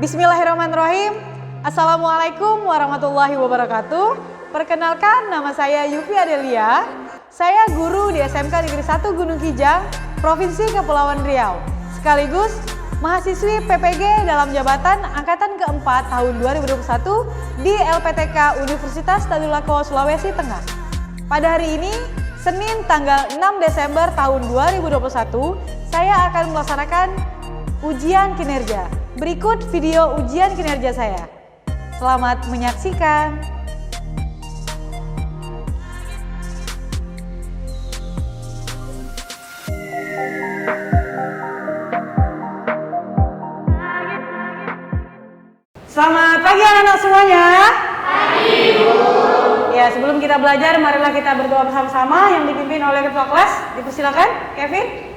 Bismillahirrahmanirrahim. Assalamualaikum warahmatullahi wabarakatuh. Perkenalkan, nama saya Yufi Adelia. Saya guru di SMK Negeri 1 Gunung Kijang, Provinsi Kepulauan Riau. Sekaligus mahasiswi PPG dalam jabatan Angkatan keempat tahun 2021 di LPTK Universitas Tadulako, Sulawesi Tengah. Pada hari ini, Senin tanggal 6 Desember tahun 2021, saya akan melaksanakan ujian kinerja. Berikut video ujian kinerja saya. Selamat menyaksikan. Selamat pagi anak-anak semuanya. Pagi, Bu. Ya, sebelum kita belajar, marilah kita berdoa bersama-sama yang dipimpin oleh ketua kelas. Dipersilakan, Kevin.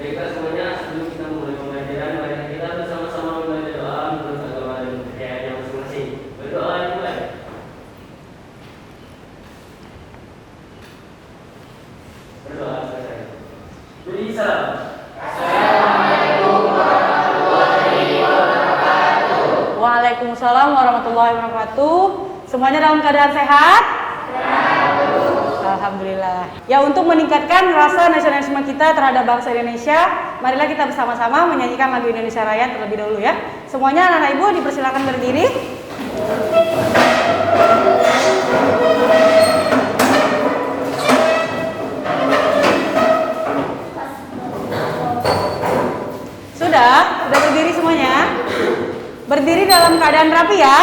Baiklah semuanya, sebelum kita mulai pembelajaran, mari kita bersama-sama membaca doa menurut agama dan kepercayaan masing-masing. Berdoa dimulai. Berdoa selesai. Beri salam. Assalamualaikum warahmatullahi wabarakatuh. Waalaikumsalam warahmatullahi wabarakatuh. Semuanya dalam keadaan sehat? Alhamdulillah. Ya, untuk meningkatkan rasa nasionalisme kita terhadap bangsa Indonesia, marilah kita bersama-sama menyanyikan lagu Indonesia Raya terlebih dahulu ya. Semuanya anak-anak ibu dipersilakan berdiri. Sudah berdiri semuanya? Berdiri dalam keadaan rapi ya.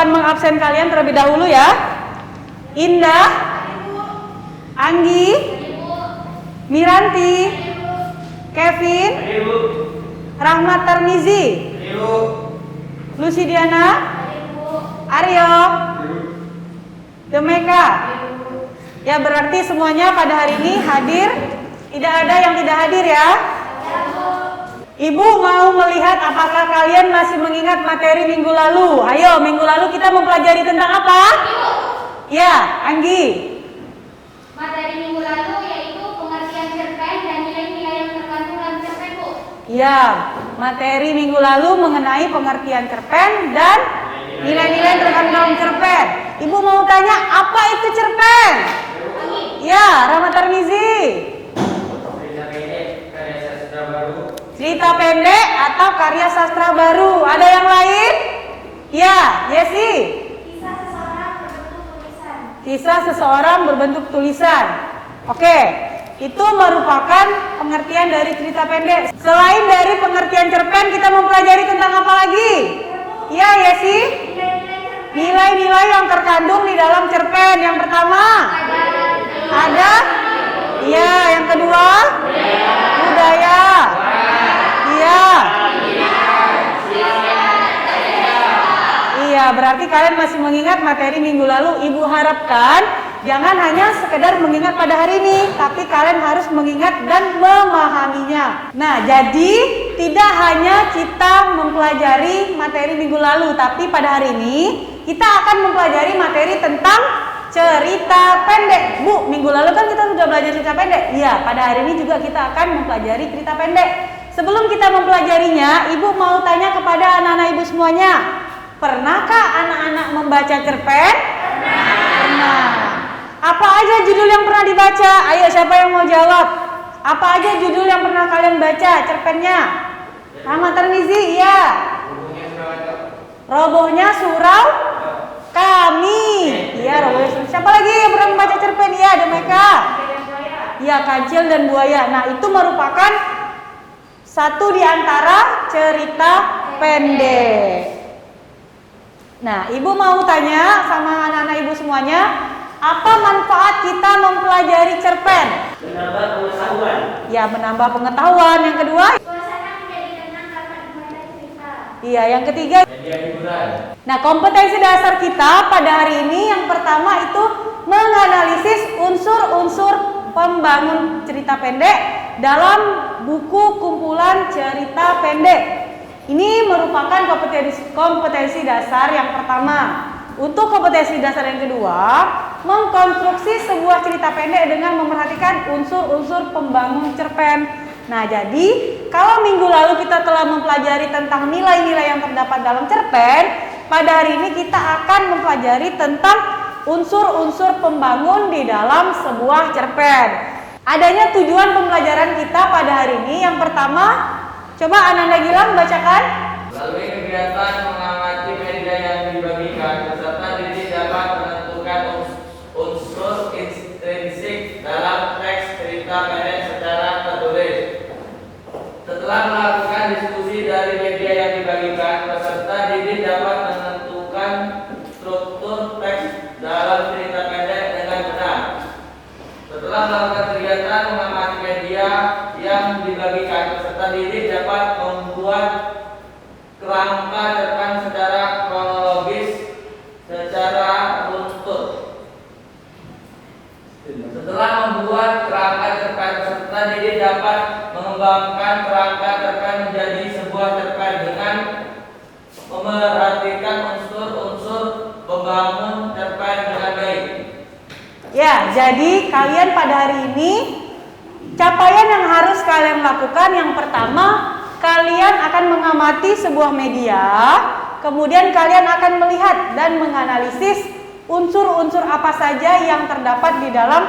Mengabsen kalian terlebih dahulu ya. Indah, Anggi, Miranti, Kevin, Rahmat Tarmizi, Lucidiana, Aryo, Demeka. Ya, berarti semuanya pada hari ini hadir. Tidak ada yang tidak hadir ya. Ibu mau melihat apakah kalian masih mengingat materi minggu lalu. Ayo, minggu lalu kita mempelajari tentang apa? Ibu. Ya, Anggi. Materi minggu lalu yaitu pengertian cerpen dan nilai-nilai yang terkandung dalam cerpen, Bu. Ya, materi minggu lalu mengenai pengertian cerpen dan nilai-nilai yang terkandung dalam cerpen. Ibu mau tanya, apa itu cerpen? Ya, Rahmat Tarmizi. Cerita pendek atau karya sastra baru. Ada yang lain? Ya, Yesi. Kisah seseorang berbentuk tulisan. Kisah seseorang berbentuk tulisan. Oke, itu merupakan pengertian dari cerita pendek. Selain dari pengertian cerpen, kita mempelajari tentang apa lagi? Ya, Yesi. Nilai-nilai yang terkandung di dalam cerpen. Yang pertama ada. Iya, yang kedua budaya. Iya. Iya, berarti kalian masih mengingat materi minggu lalu. Ibu harapkan jangan hanya sekedar mengingat pada hari ini, tapi kalian harus mengingat dan memahaminya. Nah, jadi tidak hanya kita mempelajari materi minggu lalu, tapi pada hari ini kita akan mempelajari materi tentang cerita pendek. Bu, minggu lalu kan kita sudah belajar cerita pendek. Iya, pada hari ini juga kita akan mempelajari cerita pendek. Sebelum kita mempelajarinya, Ibu mau tanya kepada anak-anak Ibu semuanya. Pernahkah anak-anak membaca cerpen? Pernah. Apa aja judul yang pernah dibaca? Ayo, siapa yang mau jawab? Apa aja judul yang pernah kalian baca cerpennya? Ahmad Tarmizi, iya. Robohnya Surau Kami. Iya, robohnya surau. Siapa lagi yang pernah membaca cerpen? Iya, ada mereka. Iya, Kancil dan Buaya. Nah, itu merupakan satu di antara cerita pendek. Nah, Ibu mau tanya sama anak-anak Ibu semuanya, apa manfaat kita mempelajari cerpen? Menambah pengetahuan. Ya, menambah pengetahuan. Yang kedua? Suasana menjadi tenang karena dibaca cerita. Iya, yang ketiga? Media hiburan. Nah, kompetensi dasar kita pada hari ini yang pertama itu menganalisis unsur-unsur pembangun cerita pendek dalam buku kumpulan cerita pendek. Ini merupakan kompetensi dasar yang pertama. Untuk kompetensi dasar yang kedua, mengkonstruksi sebuah cerita pendek dengan memperhatikan unsur-unsur pembangun cerpen. Nah, jadi kalau minggu lalu kita telah mempelajari tentang nilai-nilai yang terdapat dalam cerpen, pada hari ini kita akan mempelajari tentang unsur-unsur pembangun di dalam sebuah cerpen. Adanya tujuan pembelajaran kita pada hari ini. Yang pertama, coba Ananda Gilang bacakan. Melalui kegiatan mengamati media yang dibagikan, peserta didik dapat menentukan unsur intrinsik dalam teks cerita pendek secara tertulis. Setelah melakukan diskusi dari media yang dibagikan, peserta didik dapat menentukan struktur teks dalam cerita pendek dengan benar. Setelah melakukan kegiatan mengamati media yang dibagikan, peserta didik dapat membuat kerangka cerpen secara kronologis, secara runtut. Setelah membuat kerangka cerpen, peserta didik dapat mengembangkan kerangka cerpen menjadi sebuah cerpen dengan memerhatikan unsur-unsur pembangun cerpen dengan baik. Ya, jadi kalian pada hari ini capaian yang harus kalian lakukan yang pertama, kalian akan mengamati sebuah media, kemudian kalian akan melihat dan menganalisis unsur-unsur apa saja yang terdapat di dalam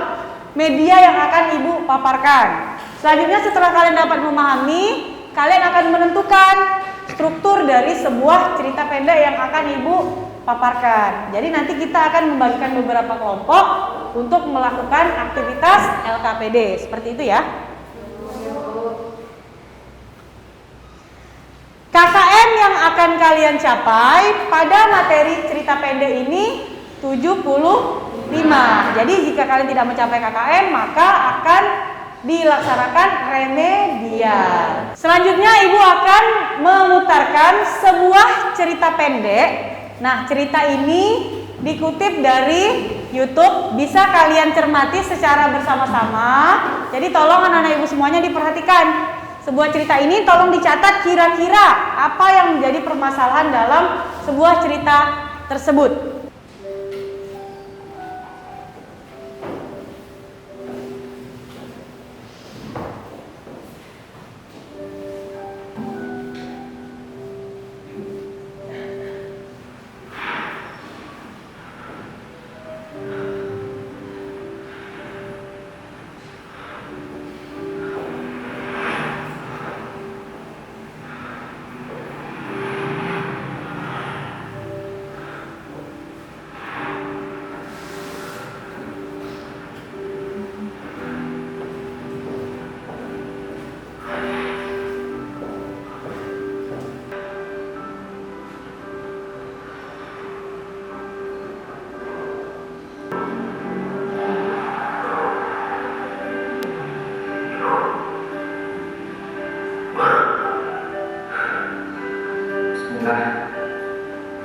media yang akan Ibu paparkan. Selanjutnya setelah kalian dapat memahami, kalian akan menentukan struktur dari sebuah cerita pendek yang akan Ibu paparkan. Jadi nanti kita akan membagikan beberapa kelompok untuk melakukan aktivitas LKPD. Seperti itu ya. KKM yang akan kalian capai pada materi cerita pendek ini 75. Jadi jika kalian tidak mencapai KKM, maka akan dilaksanakan remedial. Selanjutnya Ibu akan memutarkan sebuah cerita pendek. Nah, cerita ini dikutip dari YouTube, bisa kalian cermati secara bersama-sama. Jadi tolong anak-anak Ibu semuanya diperhatikan. Sebuah cerita ini tolong dicatat kira-kira apa yang menjadi permasalahan dalam sebuah cerita tersebut.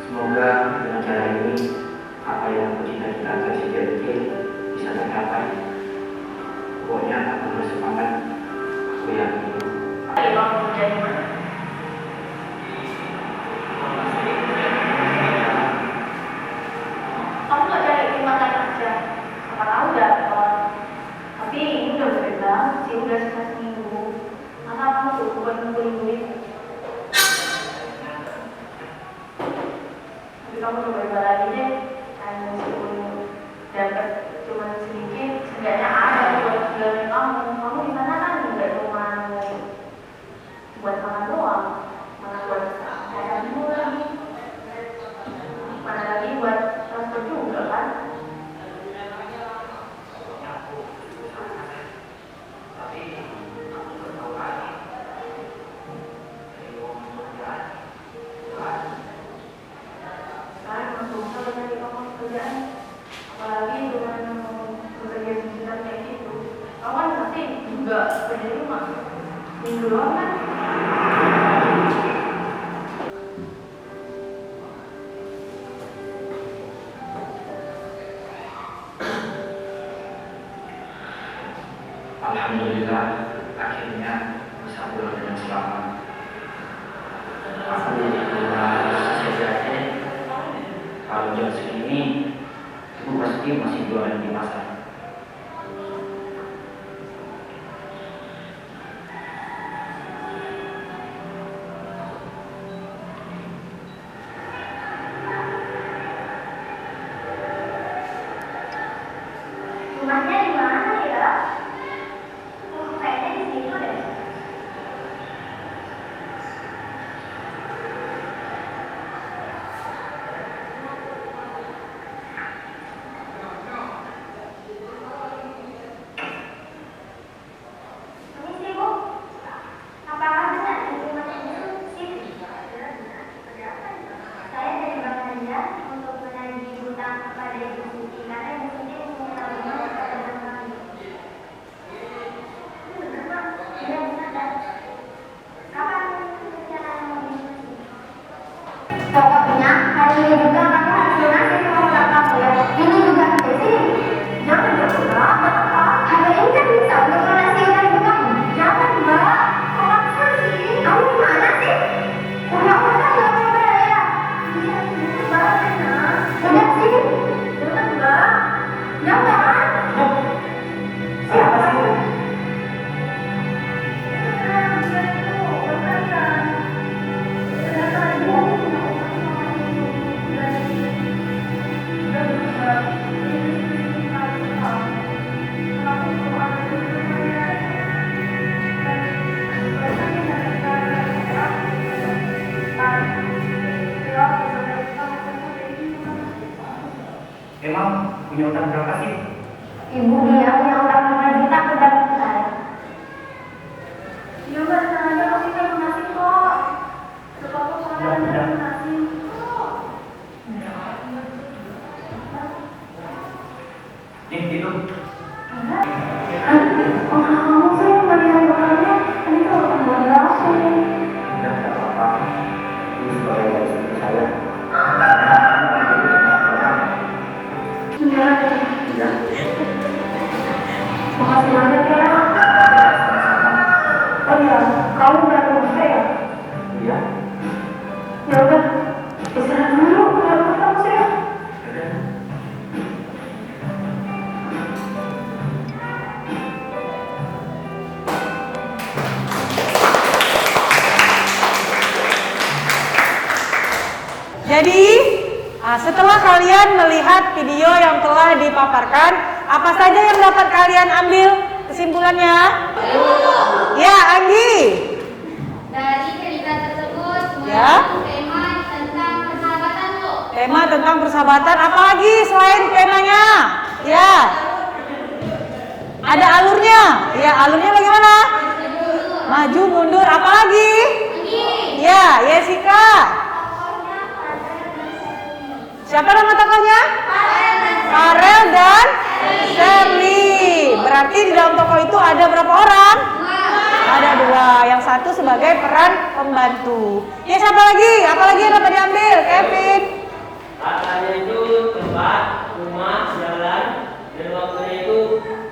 Semoga dengan cara ini apa yang aku cita-citakan sejak kecil bisa tercapai. Pokoknya aku bersemangat, aku yakin. Kamu nggak cari makan aja, sama tahu dapat. Tapi ini udah berbeda, sih udah seminggu. Masa kamu tuh bukan nunggu kamu coba lagi deh. Meskipun dapat cuma sedikit, setidaknya ada buat bilangin kamu di sana kan nggak cuma buat makan doang, malah buat ada juga, mana lagi buat transport juga kan. Sekarang langsung kalau dari kamu kerjaan, apalagi dengan bekerja sebentar kayak gitu, kamu kan pasti juga kerja di rumah minggu doang kan. Alhamdulillah, akhirnya bisa pulang dengan selamat. Aku sejati kalau jam segini itu pasti masih jualan di pasar. Rumahnya di mana ya? Kayaknya di situ deh. Ini sih Bu, apakah benar di rumahnya itu sih? Saya dari Bang Nanda untuk menagih hutang kepada Ibu Siti karena Ibu Siti meminta rumah kepada kami. Benar Pak, tidak benar. Kapan rencana mau dinasti? Pokoknya hari ini juga kamu harus lunasi semua hutang kamu ya. Ini juga sih. Jangan bergerak, hari ini kan bisa untuk lunasi hutang ibu kamu. Jangan Mbak, kok maksa sih? Kamu gimana sih? Punya utang nggak mau bayar? Iya, Mbak, enak. Udah sih, jangan Mbak. Jangan. Siapa sih? Emang punya utang berapa sih? Ibu dia punya utang 5 juta ke bank saya. Ya Mbak, tenang aja, pasti saya lunasin kok. Coba kok soalnya saya lunasin. Nih, itu. Kamu saya nggak lihat uangnya. Ini tuh utang berapa sih? Udah, tidak apa-apa. Ini sebagai istri saya. Iya. Iya. Makasih banyak ya. Oh iya, kamu udah selesai ya? Iya. Ya udah, istirahat dulu. Kalau kamu saya. Udah. Jadi, setelah kalian melihat video yang telah dipaparkan, apa saja yang dapat kalian ambil kesimpulannya? Ya, Anggi. Dari cerita tersebut Ya. mengandung tema tentang persahabatan Bu. Tema tentang persahabatan, apa lagi selain temanya? Ya. Ada alurnya. Ya, alurnya bagaimana? Maju, mundur, apa lagi? Ya, Yesika. Siapa nama tokohnya? Farel dan Sherly. Berarti di dalam tokoh itu ada berapa orang? Ada 2. Yang satu sebagai peran pembantu. Ya, siapa lagi? Apa lagi yang dapat diambil? Kevin. Katanya itu tempat, rumah, jalan, dan waktunya itu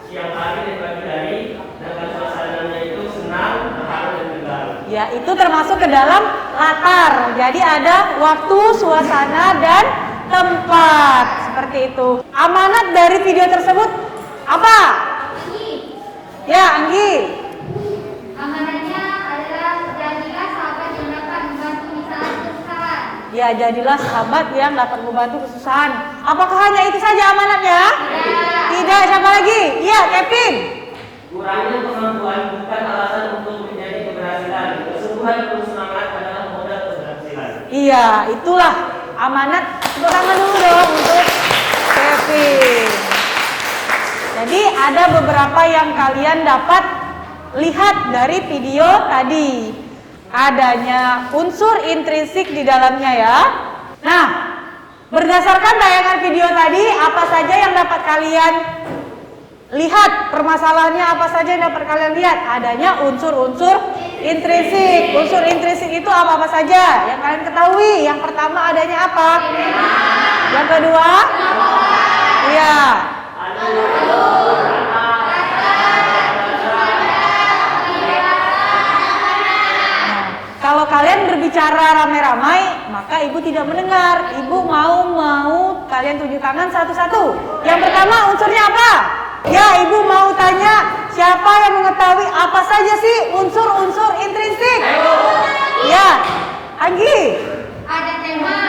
siang hari dan pagi hari, dan suasananya itu senang, terharu dan tegang. Ya, itu termasuk ke dalam latar. Jadi ada waktu, suasana, dan tempat. Seperti itu. Amanat dari video tersebut apa? Ya, Anggi. Amanatnya adalah jadilah sahabat yang dapat membantu di saat kesusahan. Ya, jadilah sahabat yang dapat membantu kesusahan. Apakah hanya itu saja amanatnya? Tidak. Siapa lagi? Iya, Kevin. Kurangnya kemampuan bukan alasan untuk menjadi keberhasilan. Kesungguhan penuh semangat adalah modal keberhasilan. Iya, itulah amanat. Tepuk tangan dulu dong untuk Kevin. Jadi ada beberapa yang kalian dapat lihat dari video tadi. Adanya unsur intrinsik di dalamnya ya. Nah, berdasarkan tayangan video tadi, apa saja yang dapat kalian lihat? Permasalahannya apa saja yang dapat kalian lihat? Adanya unsur-unsur intrinsik. Unsur intrinsik itu apa-apa saja yang kalian ketahui? Yang pertama adanya apa? Yang kedua? Iya. Kalau kalian berbicara ramai-ramai, maka ibu tidak mendengar. Ibu mau kalian tunjuk tangan satu-satu. Yang pertama unsurnya apa? Ya, ibu mau tanya siapa yang mengetahui apa saja sih unsur-unsur intrinsik? Ya, Anggi. Ada tema.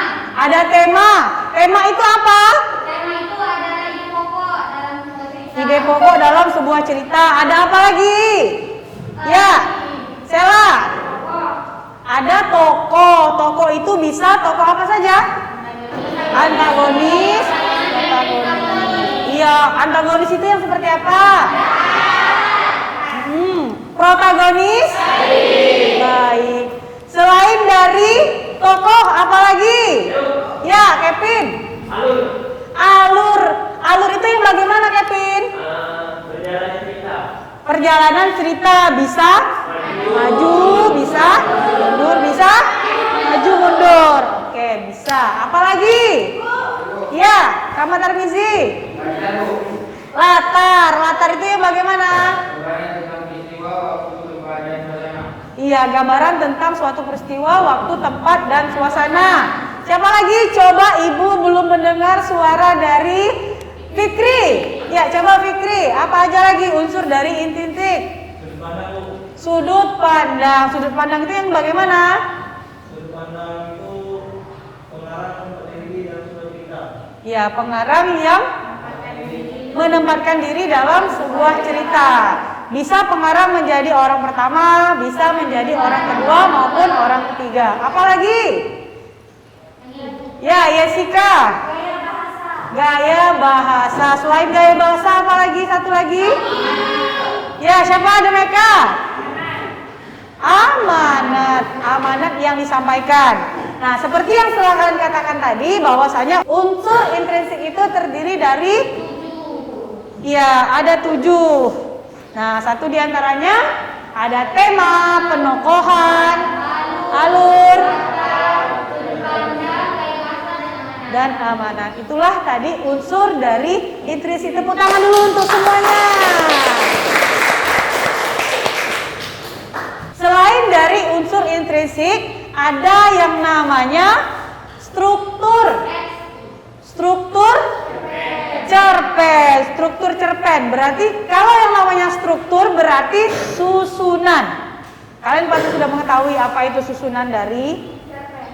Ada tema. Tema itu apa? Tema itu adalah ide pokok dalam sebuah cerita. Ide pokok dalam sebuah cerita. Ada apa lagi? Ya, Sela. Ada tokoh. Tokoh itu bisa tokoh apa saja? Antagonis. Iya, antagonis itu yang seperti apa? Protagonis. Baik. Selain dari tokoh, apa lagi? Ya, Kevin. Alur itu yang bagaimana, Kevin? Perjalanan cerita. Perjalanan cerita bisa maju, bisa mundur, bisa maju mundur. Oke, bisa. Apalagi? Ya, Kak Tarmizi. Latar itu yang bagaimana? Iya, gambaran tentang suatu peristiwa, waktu, tempat, dan suasana. Siapa lagi? Coba ibu belum mendengar suara dari Fikri. Ya, coba Fikri. Apa aja lagi unsur dari intrinsik? Sudut pandang. Sudut pandang itu yang bagaimana? Sudut pandang itu pengarang berdiri dalam sebuah cerita. Ya, pengarang yang menempatkan diri dalam sebuah cerita. Bisa pengarang menjadi orang pertama, bisa menjadi orang kedua maupun orang ketiga. Apalagi? Ya, Yesika. Gaya bahasa. Selain gaya bahasa, apa lagi? Satu lagi? Ya, siapa? Ada mereka? Amanat yang disampaikan. Nah, seperti yang telah kalian katakan tadi, bahwasanya unsur intrinsik itu terdiri dari ada 7. Nah, satu diantaranya ada tema, penokohan, alur, dan amanat. Itulah tadi unsur dari intrinsik. Tepuk tangan dulu untuk semuanya. Selain dari unsur intrinsik, ada yang namanya struktur cerpen. Struktur cerpen berarti kalau yang namanya struktur berarti susunan. Kalian pasti sudah mengetahui apa itu susunan dari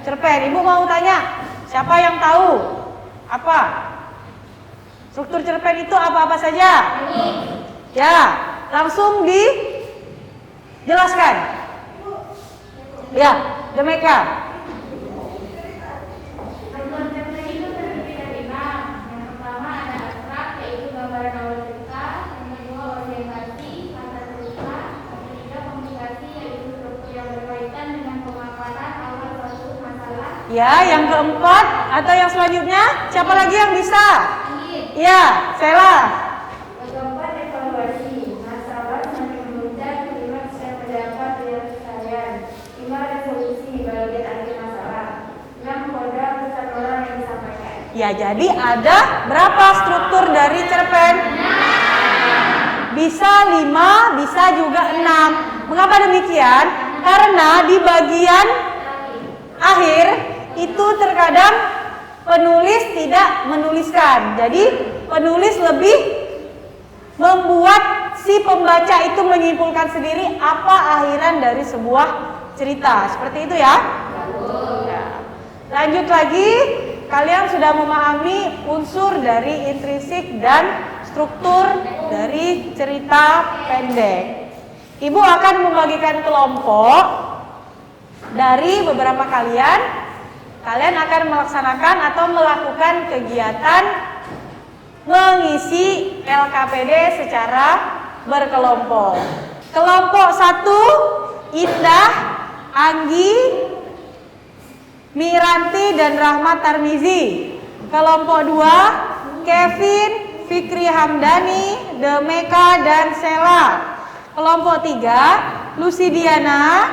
cerpen. Ibu mau tanya, siapa yang tahu apa struktur cerpen itu? Apa-apa saja? Ya, langsung dijelaskan. Ya, Demeka. Ya, yang keempat atau yang selanjutnya, siapa lagi yang bisa? Ya, Sela. Keempat, evaluasi masalah semakin menunjang, kelima saya pendapat dari kesalahan, 5 resolusi bagian akhir masalah, 6 kode pesan moral yang disampaikan. Ya, jadi ada berapa struktur dari cerpen? Bisa 5, bisa juga 6. Mengapa demikian? Karena di bagian akhir itu terkadang penulis tidak menuliskan. Jadi penulis lebih membuat si pembaca itu menyimpulkan sendiri apa akhiran dari sebuah cerita. Seperti itu ya. Ya. Lanjut lagi, kalian sudah memahami unsur dari intrinsik dan struktur dari cerita pendek. Ibu akan membagikan kelompok dari beberapa kalian. Kalian akan melaksanakan atau melakukan kegiatan mengisi LKPD secara berkelompok. Kelompok 1, Indah, Anggi, Miranti dan Rahmat Tarmizi. Kelompok 2, Kevin, Fikri Hamdani, Demeka dan Sela. Kelompok 3, Lucidiana,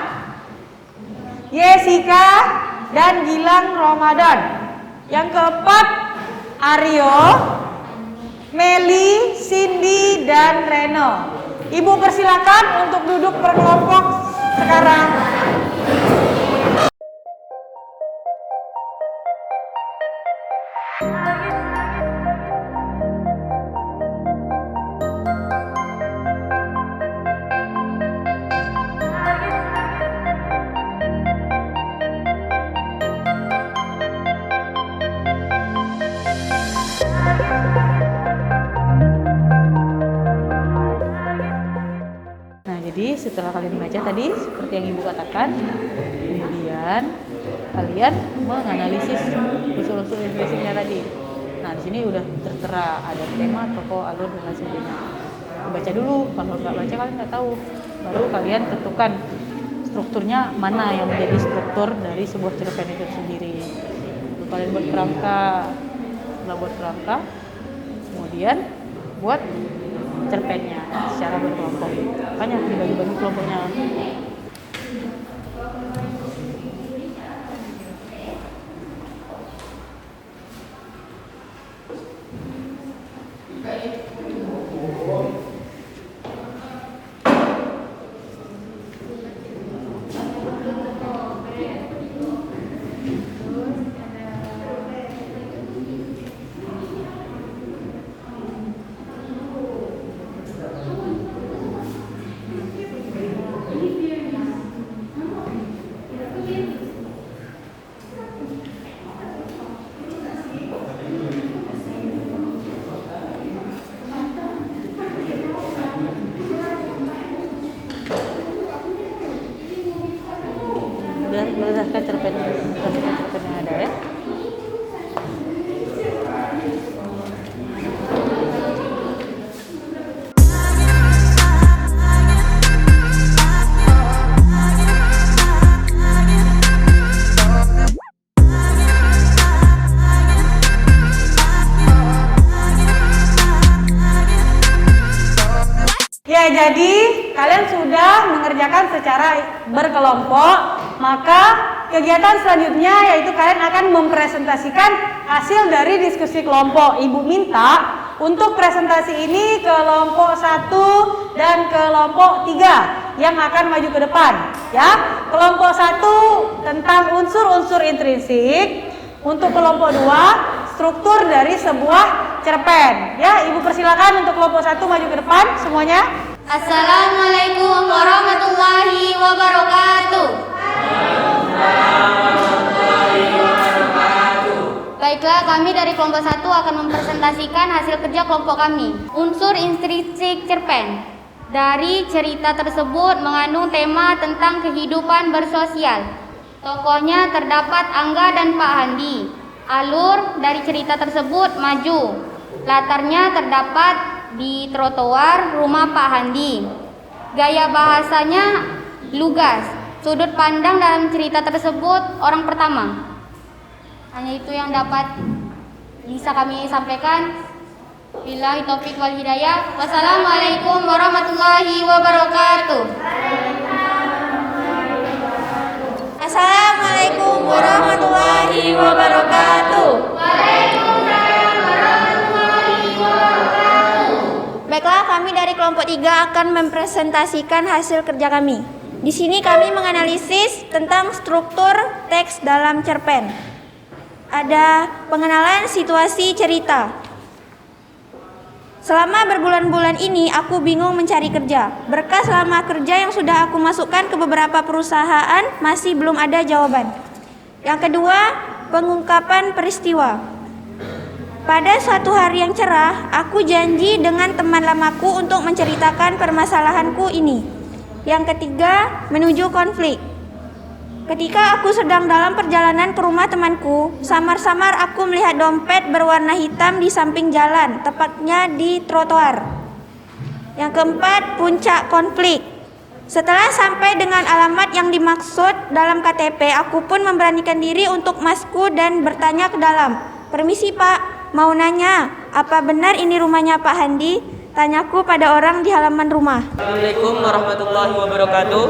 Yesika dan Gilang Ramadan. Yang keempat, Aryo, Meli, Cindy dan Reno. Ibu persilakan untuk duduk berkelompok sekarang. Nah, jadi setelah kalian baca tadi seperti yang Ibu katakan, kemudian kalian menganalisis unsur-unsur intrinsiknya tadi. Nah, di sini udah tertera ada tema, tokoh, alur dan lain sebagainya. Baca dulu, kalau nggak baca kalian nggak tahu. Baru kalian tentukan strukturnya mana yang menjadi struktur dari sebuah cerpen itu sendiri. Lalu kalian buat kerangka, setelah buat kerangka, kemudian buat cerpennya secara berkelompok. Makanya dibagi-bagi kelompoknya. Berdasarkan cerpen yang ada ya. Ya, jadi kalian sudah mengerjakan secara berkelompok, maka kegiatan selanjutnya yaitu kalian akan mempresentasikan hasil dari diskusi kelompok. Ibu minta untuk presentasi ini kelompok 1 dan kelompok 3 yang akan maju ke depan, ya. Kelompok 1 tentang unsur-unsur intrinsik, untuk kelompok 2 struktur dari sebuah cerpen. Ya, Ibu persilakan untuk kelompok 1 maju ke depan semuanya. Assalamualaikum warahmatullahi wabarakatuh. Baiklah, kami dari kelompok 1 akan mempresentasikan hasil kerja kelompok kami. Unsur intrinsik cerpen. Dari cerita tersebut mengandung tema tentang kehidupan bersosial. Tokohnya terdapat Angga dan Pak Handi. Alur dari cerita tersebut maju. Latarnya terdapat di trotoar rumah Pak Handi. Gaya bahasanya lugas. Sudut pandang dalam cerita tersebut orang pertama. Hanya itu yang dapat bisa kami sampaikan. Billahi taufiq wal hidayah. Wassalamualaikum warahmatullahi wabarakatuh. Assalamualaikum warahmatullahi wabarakatuh. Waalaikumsalam warahmatullahi wabarakatuh. Baiklah, kami dari kelompok 3 akan mempresentasikan hasil kerja kami. Di sini kami menganalisis tentang struktur teks dalam cerpen. Ada pengenalan situasi cerita. Selama berbulan-bulan ini aku bingung mencari kerja. Berkas lama kerja yang sudah aku masukkan ke beberapa perusahaan masih belum ada jawaban. Yang kedua, pengungkapan peristiwa. Pada suatu hari yang cerah, aku janji dengan teman lamaku untuk menceritakan permasalahanku ini. Yang ketiga, menuju konflik. Ketika aku sedang dalam perjalanan ke rumah temanku, samar-samar aku melihat dompet berwarna hitam di samping jalan, tepatnya di trotoar. Yang keempat, puncak konflik. Setelah sampai dengan alamat yang dimaksud dalam KTP, aku pun memberanikan diri untuk masuk dan bertanya ke dalam. "Permisi Pak, mau nanya, apa benar ini rumahnya Pak Handi?" Tanyaku pada orang di halaman rumah. Assalamualaikum warahmatullahi wabarakatuh.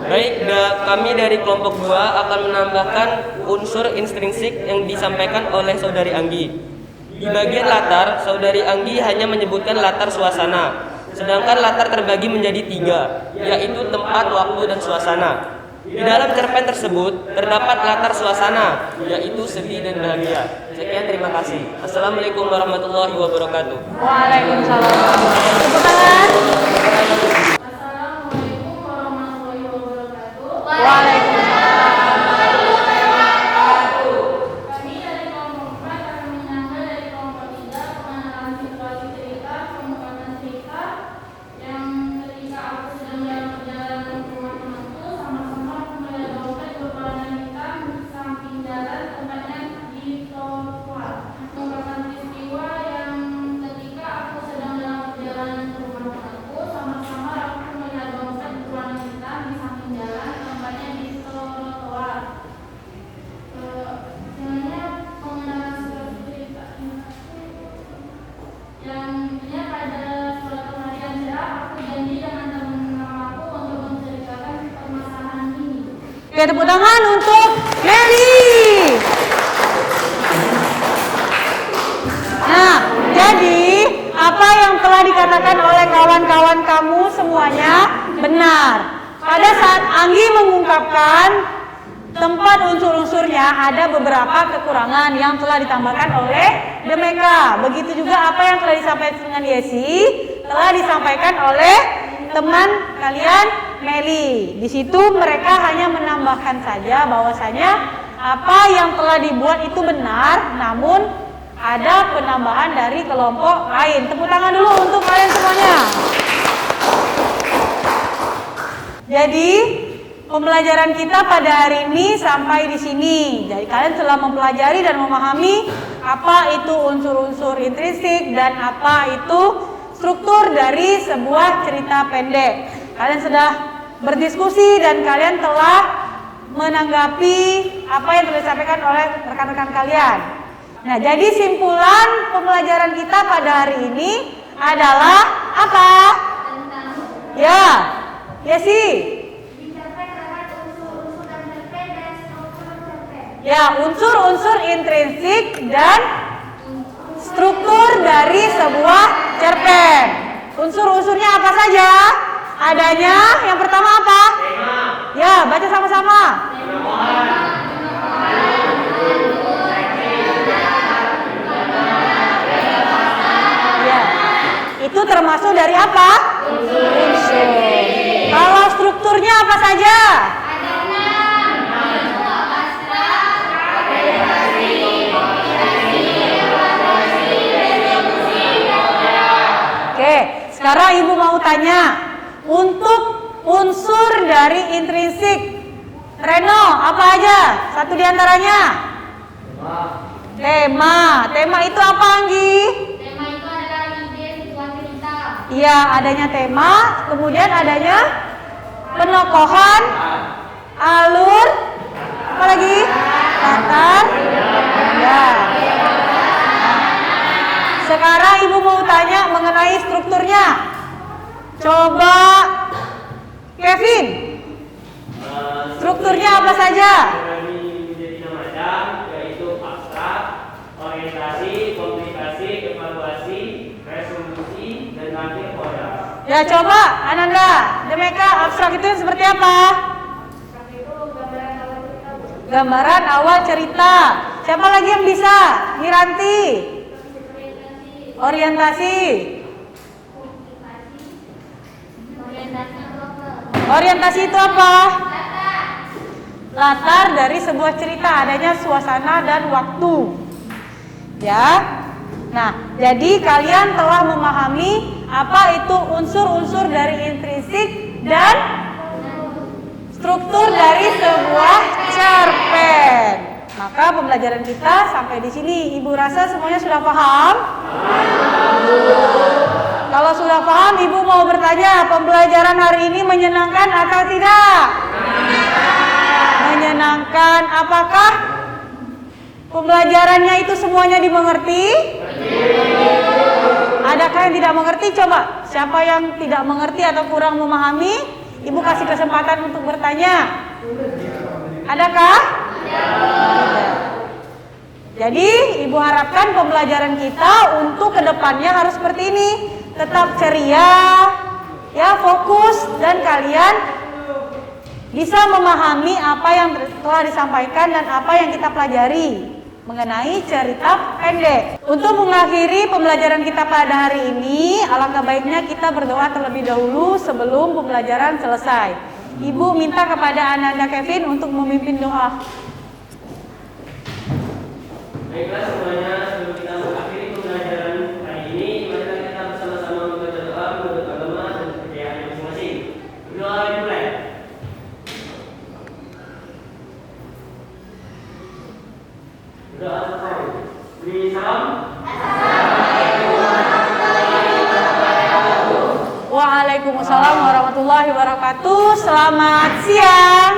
Baik, kami dari kelompok 2 akan menambahkan unsur intrinsik yang disampaikan oleh Saudari Anggi. Di bagian latar, Saudari Anggi hanya menyebutkan latar suasana, sedangkan latar terbagi menjadi 3, yaitu tempat, waktu, dan suasana. Di dalam cerpen tersebut terdapat latar suasana, yaitu sedih dan bahagia. Sekian, terima kasih. Assalamualaikum warahmatullahi wabarakatuh. Waalaikumsalam. Tepuk tangan. Assalamualaikum warahmatullahi wabarakatuh. Waalaikumsalam. Kami dari kelompok 4 akan menyangga dari kelompok 3 pengenalan situasi cerita, pengungkapan cerita yang ketika aku sedang dalam perjalanan ke rumah temanku, sama-sama aku melihat dompet berwarna hitam di samping jalan, tempatnya di trotoar. Pengungkapan peristiwa yang ketika aku sedang dalam perjalanan ke rumah temanku, sama-sama aku melihat dompet berwarna hitam di samping jalan, tempatnya di trotoar. Sebenarnya pengenalan situasi cerita yang intinya pada suatu hari yang cerah, aku janji dengan teman aku untuk menceritakan permasalahan ini. Oke, tepuk tangan untuk Mary. Nah, jadi apa yang telah dikatakan oleh kawan-kawan kamu semuanya benar. Pada saat Anggi mengungkapkan tempat unsur-unsurnya, ada beberapa kekurangan yang telah ditambahkan oleh Demeka. Begitu juga apa yang telah disampaikan dengan Yesi telah disampaikan oleh teman kalian Meli. Di situ mereka hanya menambahkan saja bahwasanya apa yang telah dibuat itu benar, namun ada penambahan dari kelompok lain. Tepuk tangan dulu untuk kalian semuanya. Jadi pembelajaran kita pada hari ini sampai di sini. Jadi kalian telah mempelajari dan memahami apa itu unsur-unsur intrinsik dan apa itu struktur dari sebuah cerita pendek. Kalian sudah berdiskusi dan kalian telah menanggapi apa yang telah disampaikan oleh rekan-rekan kalian. Nah, jadi simpulan pembelajaran kita pada hari ini adalah apa? Ya, Yesi. Ya, unsur-unsur intrinsik dan struktur dari sebuah cerpen. Unsur-unsurnya apa saja? Adanya, yang pertama apa? Ya, baca sama-sama. Ya, itu termasuk dari apa? Unsur. Kalau strukturnya apa saja? Oke, sekarang Ibu mau tanya, untuk unsur dari intrinsik, Reno, apa aja? Satu diantaranya? Tema. Tema itu apa, Anggi? Tema itu adalah ide situasi cerita. Iya, adanya tema, kemudian adanya penokohan, alur, apa lagi? Latar. Ya. Sekarang Ibu mau tanya mengenai strukturnya. Coba Kevin, strukturnya apa saja? Menjadi macam, yaitu abstrak, orientasi, komunikasi, evaluasi, resolusi, dan akhir produk. Ya, coba Ananda, Demeka, abstrak itu seperti apa? Gambaran awal cerita. Siapa lagi yang bisa? Miranti. Orientasi. Orientasi itu apa? Latar dari sebuah cerita, adanya suasana dan waktu. Ya. Nah, jadi kalian telah memahami apa itu unsur-unsur dari intrinsik dan struktur dari sebuah cerpen. Maka pembelajaran kita sampai di sini. Ibu rasa semuanya sudah paham? Kalau sudah paham, Ibu mau bertanya, pembelajaran hari ini menyenangkan atau tidak? Menyenangkan. Apakah pembelajarannya itu semuanya dimengerti? Adakah yang tidak mengerti? Coba, siapa yang tidak mengerti atau kurang memahami, Ibu kasih kesempatan untuk bertanya. Adakah? Jadi, Ibu harapkan pembelajaran kita untuk kedepannya harus seperti ini. Tetap ceria, ya, fokus, dan kalian bisa memahami apa yang telah disampaikan dan apa yang kita pelajari mengenai cerita pendek. Untuk mengakhiri pembelajaran kita pada hari ini, alangkah baiknya kita berdoa terlebih dahulu sebelum pembelajaran selesai. Ibu minta kepada Ananda Kevin untuk memimpin doa. Baiklah semuanya, sebelum kita mengakhiri pembelajaran hari ini, mari kita bersama-sama membaca doa menurut agama dan kepercayaan masing-masing. Doa dimulai. Doa pertama. Beri salam. Waalaikumsalam warahmatullahi wabarakatuh. Selamat siang.